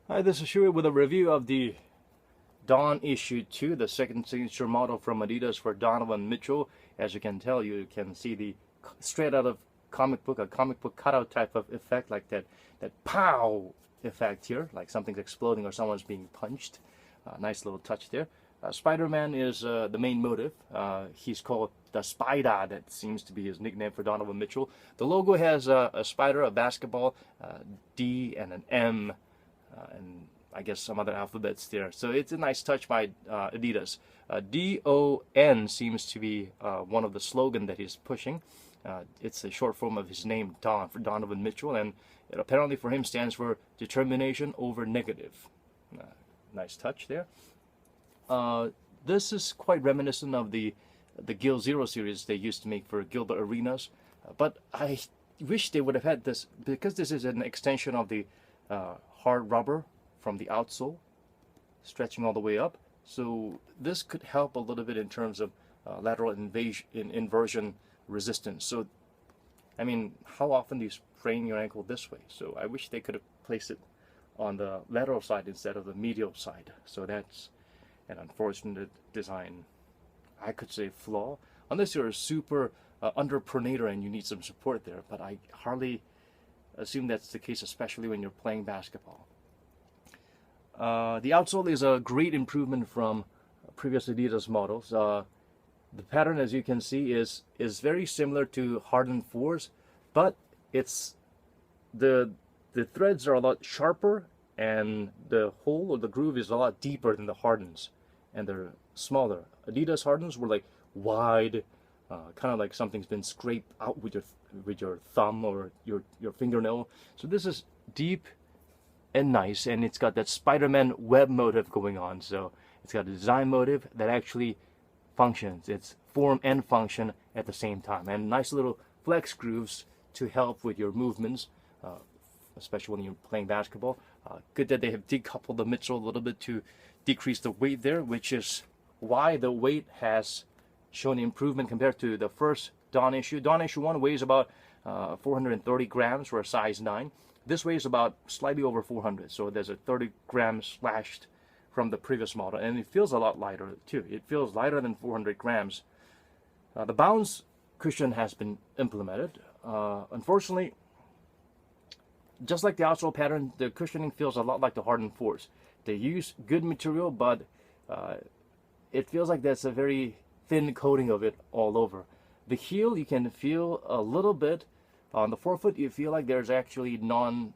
Hi, this is Shui with a review of the Dawn Issue 2, the second signature model from Adidas for Donovan Mitchell. As you can tell, you can see the straight out of a comic book cutout type of effect, like that pow effect here, like something's exploding or someone's being punched. Nice little touch there. Spider-Man is the main motive. He's called the Spider. That seems to be his nickname for Donovan Mitchell. The logo has a spider, a basketball, D and an M, and I guess some other alphabets there. So it's a nice touch by Adidas. DON seems to be one of the slogan that he's pushing. It's a short form of his name, Don, for Donovan Mitchell, and it apparently for him stands for determination over negative. Nice touch there. This is quite reminiscent of the Gil Zero series they used to make for Gilbert Arenas, but I wish they would have had this, because this is an extension of the hard rubber from the outsole, stretching all the way up. So this could help a little bit in terms of lateral inversion resistance. So, I mean, how often do you sprain your ankle this way? So I wish they could have placed it on the lateral side instead of the medial side. So that's an unfortunate design, I could say, flaw, unless you're a super underpronator and you need some support there, but I hardly assume that's the case, especially when you're playing basketball. The outsole is a great improvement from previous Adidas models. The pattern, as you can see, is very similar to Harden 4s, but it's the threads are a lot sharper, and the hole or the groove is a lot deeper than the Hardens, and they're smaller. Adidas Hardens were like wide, kind of like something's been scraped out with your thumb or your fingernail. So this is deep and nice, and it's got that Spider-Man web motive going on. So it's got a design motive that actually functions. It's form and function at the same time, and nice little flex grooves to help with your movements, especially when you're playing basketball. Good that they have decoupled the midsole a little bit to decrease the weight there, which is why the weight has shown improvement compared to the first Dawn issue. Dawn issue 1 weighs about 430 grams for a size 9. This weighs about slightly over 400, so there's a 30 grams slashed from the previous model, and it feels a lot lighter too. It feels lighter than 400 grams. The bounce cushion has been implemented. Unfortunately, just like the outsole pattern, the cushioning feels a lot like the Harden 4s. They use good material, but it feels like there's a very thin coating of it all over. The heel, you can feel a little bit. On the forefoot, you feel like there's actually no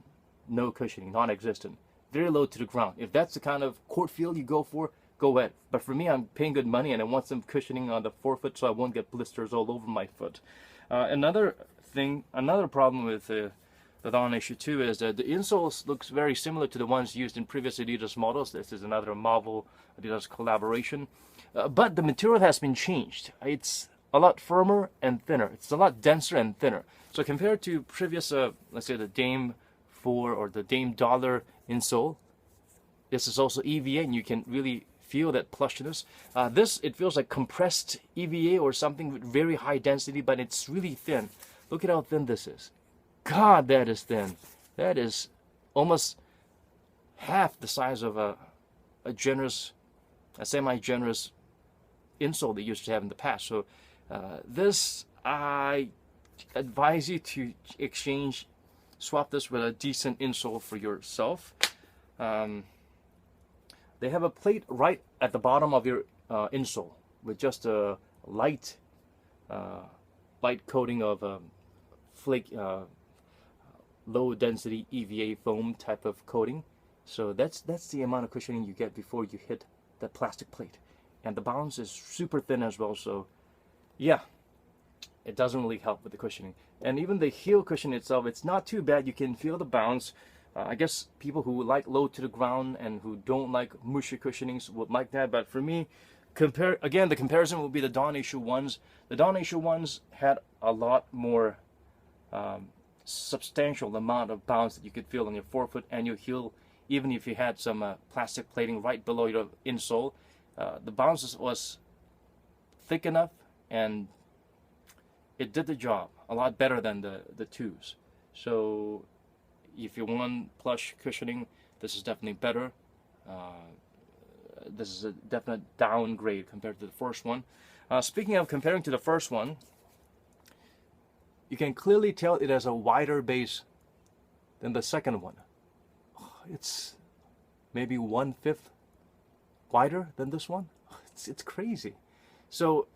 cushioning, non-existent. Very low to the ground. If that's the kind of court feel you go for, go ahead. But for me, I'm paying good money and I want some cushioning on the forefoot so I won't get blisters all over my foot. Another problem with the Dawn issue 2 is that the insole looks very similar to the ones used in previous Adidas models. This is another Marvel Adidas collaboration. But the material has been changed. It's a lot firmer and thinner. It's a lot denser and thinner. So compared to previous, let's say the Dame 4 or the Dame Dollar insole, this is also EVA, and you can really feel that plushness. This, it feels like compressed EVA or something with very high density, but it's really thin. Look at how thin this is. God, that is thin. That is almost half the size of a semi-generous insole they used to have in the past. So this, I advise you to swap this with a decent insole for yourself. They have a plate right at the bottom of your insole with just a light coating of low density EVA foam type of coating. So that's the amount of cushioning you get before you hit that plastic plate. And the bounce is super thin as well, so yeah, it doesn't really help with the cushioning. And even the heel cushion itself, it's not too bad. You can feel the bounce. I guess people who like low to the ground and who don't like mushy cushionings would like that, but for me, the comparison will be the Dawn issue 1s. The Dawn issue 1s had a lot more substantial amount of bounce that you could feel on your forefoot and your heel, even if you had some plastic plating right below your insole. The bounce was thick enough, and it did the job a lot better than the 2s. So if you want plush cushioning, This is definitely better. This is a definite downgrade compared to the first one. Speaking of comparing to the first one, you can clearly tell it has a wider base than the second one. It's maybe 1/5 wider than this one. It's crazy. So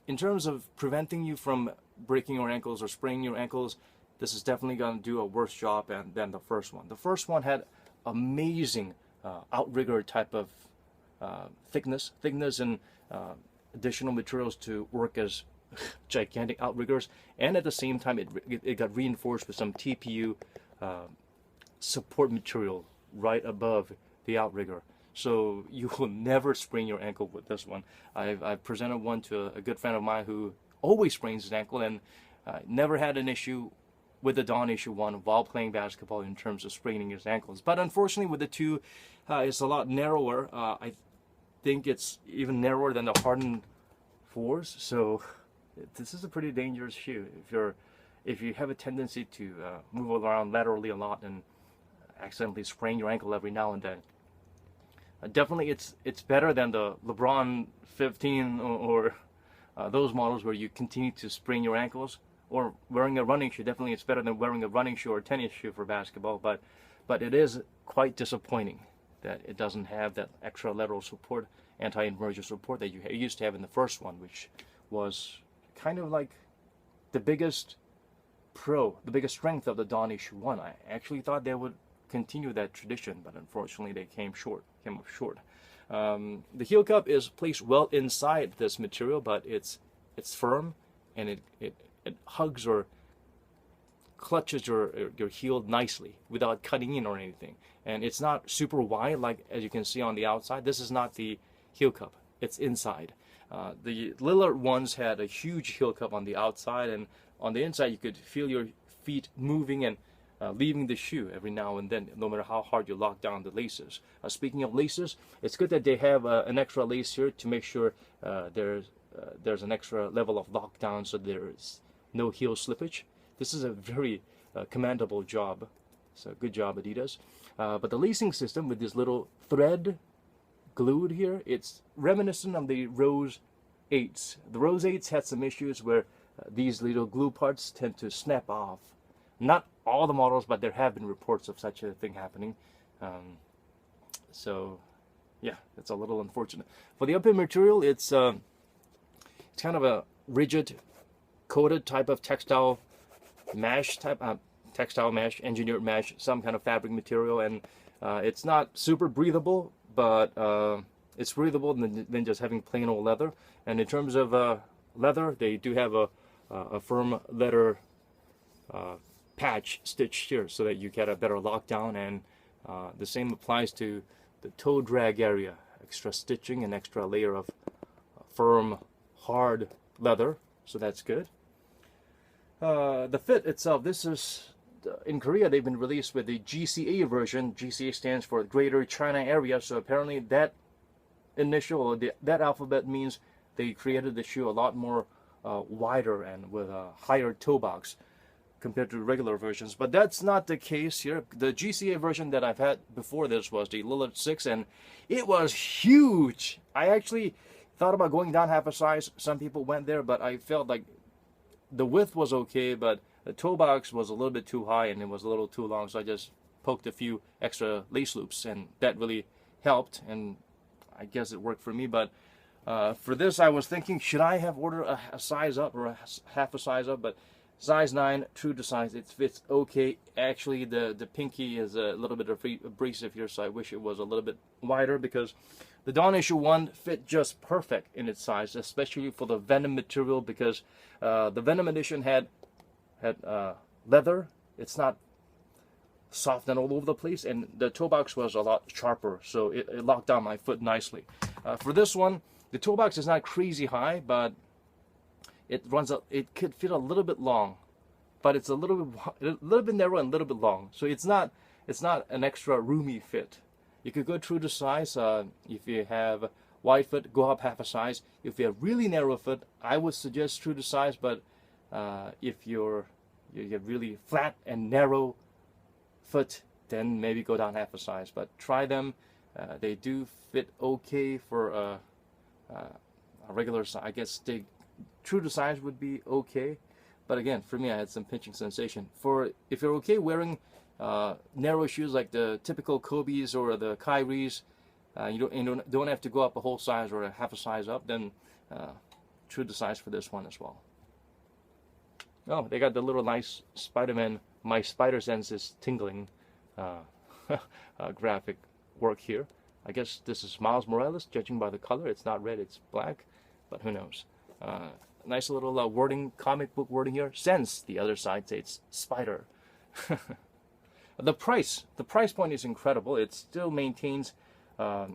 in terms of preventing you from breaking your ankles or spraining your ankles, this is definitely going to do a worse job than the first one. The first one had amazing outrigger type of thickness and additional materials to work as gigantic outriggers, and at the same time it got reinforced with some TPU support material right above the outrigger. So you will never sprain your ankle with this one. I've presented one to a good friend of mine who always sprains his ankle and never had an issue with the Dawn Issue 1 while playing basketball in terms of spraining his ankles. But unfortunately with the 2, it's a lot narrower. I think it's even narrower than the Hardened 4s. So this is a pretty dangerous shoe if you have a tendency to move around laterally a lot and accidentally sprain your ankle every now and then. Definitely it's better than the LeBron 15 or those models where you continue to sprain your ankles, or wearing a running shoe. Definitely it's better than wearing a running shoe or tennis shoe for basketball, but it is quite disappointing that it doesn't have that extra lateral support, anti-inversion support that you used to have in the first one, which was kind of like the biggest strength of the Dawn Issue 1. I actually thought they would continue that tradition, but unfortunately they came up short. The heel cup is placed well inside this material, but it's firm, and it hugs or clutches your heel nicely without cutting in or anything. And it's not super wide, like as you can see on the outside. This is not the heel cup, it's inside. The Lillard ones had a huge heel cup on the outside, and on the inside you could feel your feet moving and leaving the shoe every now and then, no matter how hard you lock down the laces. Speaking of laces, it's good that they have an extra lace here to make sure there's an extra level of lockdown, so there's no heel slippage. This is a very commendable job. So good job, Adidas. But the lacing system with this little thread glued here, it's reminiscent of the Rose 8s. The Rose 8s had some issues where these little glue parts tend to snap off. Not all the models, but there have been reports of such a thing happening. So yeah, it's a little unfortunate. For the upper material, it's kind of a rigid coated type of textile mesh engineered mesh, some kind of fabric material, and it's not super breathable, but it's breathable than just having plain old leather. And in terms of leather, they do have a firm leather patch stitched here so that you get a better lockdown, and the same applies to the toe drag area. Extra stitching and extra layer of firm hard leather, so that's good. The fit itself, this is in Korea they've been released with the GCA version. GCA stands for Greater China Area, so apparently that initial, that alphabet means they created the shoe a lot more wider and with a higher toe box compared to regular versions. But that's not the case here. The GCA version that I've had before this was the Lillard 6, and it was huge. I actually thought about going down half a size. Some people went there, but I felt like the width was okay, but the toe box was a little bit too high and it was a little too long, so I just poked a few extra lace loops, and that really helped, and I guess it worked for me. But for this, I was thinking, should I have ordered a size up or half a size up? But size 9, true to size, it fits okay. Actually, the pinky is a little bit abrasive here, so I wish it was a little bit wider, because the Dawn Issue 1 fit just perfect in its size, especially for the Venom material, because the Venom edition had leather. It's not soft and all over the place, and the toe box was a lot sharper, so it locked down my foot nicely. For this one, the toe box is not crazy high, but it could fit a little bit long, but it's a little bit narrow and a little bit long, so it's not an extra roomy fit. You could go true to size. If you have wide foot, go up half a size. If you have really narrow foot, I would suggest true to size. But if you have really flat and narrow foot, then maybe go down half a size. But try them. They do fit okay for a regular size. I guess true to size would be okay. But again, for me, I had some pinching sensation. If you're okay wearing narrow shoes like the typical Kobe's or the Kyrie's, you don't have to go up a whole size or a half a size up, then true to size for this one as well. Oh, they got the little nice Spider-Man, my spider sense is tingling graphic work here. I guess this is Miles Morales, judging by the color. It's not red, it's black, but who knows. Nice little wording, comic book wording here. Sense, the other side says spider. The price point is incredible. It still maintains, I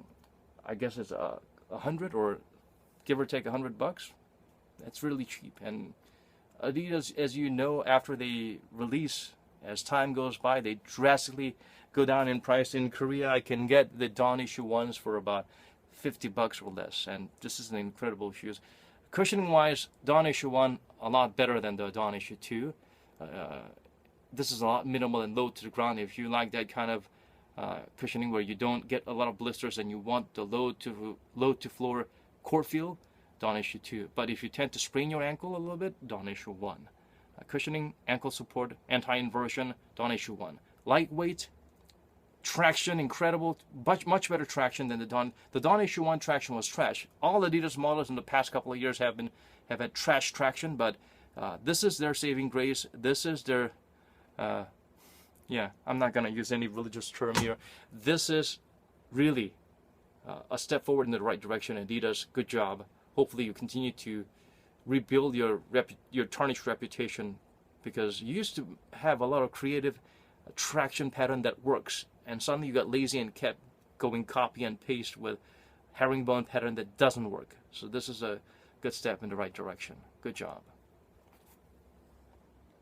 guess it's 100 or give or take $100. That's really cheap. And Adidas, as you know, after they release, as time goes by, they drastically go down in price. In Korea, I can get the Dawn issue 1s for about $50 or less, and this is an incredible shoes. Cushioning wise, Dawn issue 1 a lot better than the Dawn issue 2. This is a lot minimal and low to the ground. If you like that kind of cushioning where you don't get a lot of blisters and you want the low to floor court feel, Dawn issue 2. But if you tend to sprain your ankle a little bit, Dawn issue 1. Cushioning, ankle support, anti-inversion, Dawn issue 1. Lightweight, traction, incredible, much better traction than the Dawn. The Dawn issue 1 traction was trash. All Adidas models in the past couple of years have had trash traction, but this is their saving grace. This is their, yeah, I'm not gonna use any religious term here. This is really a step forward in the right direction. Adidas, good job. Hopefully you continue to rebuild your tarnished reputation, because you used to have a lot of creative traction pattern that works, and suddenly you got lazy and kept going copy and paste with herringbone pattern that doesn't work. So this is a good step in the right direction. Good job.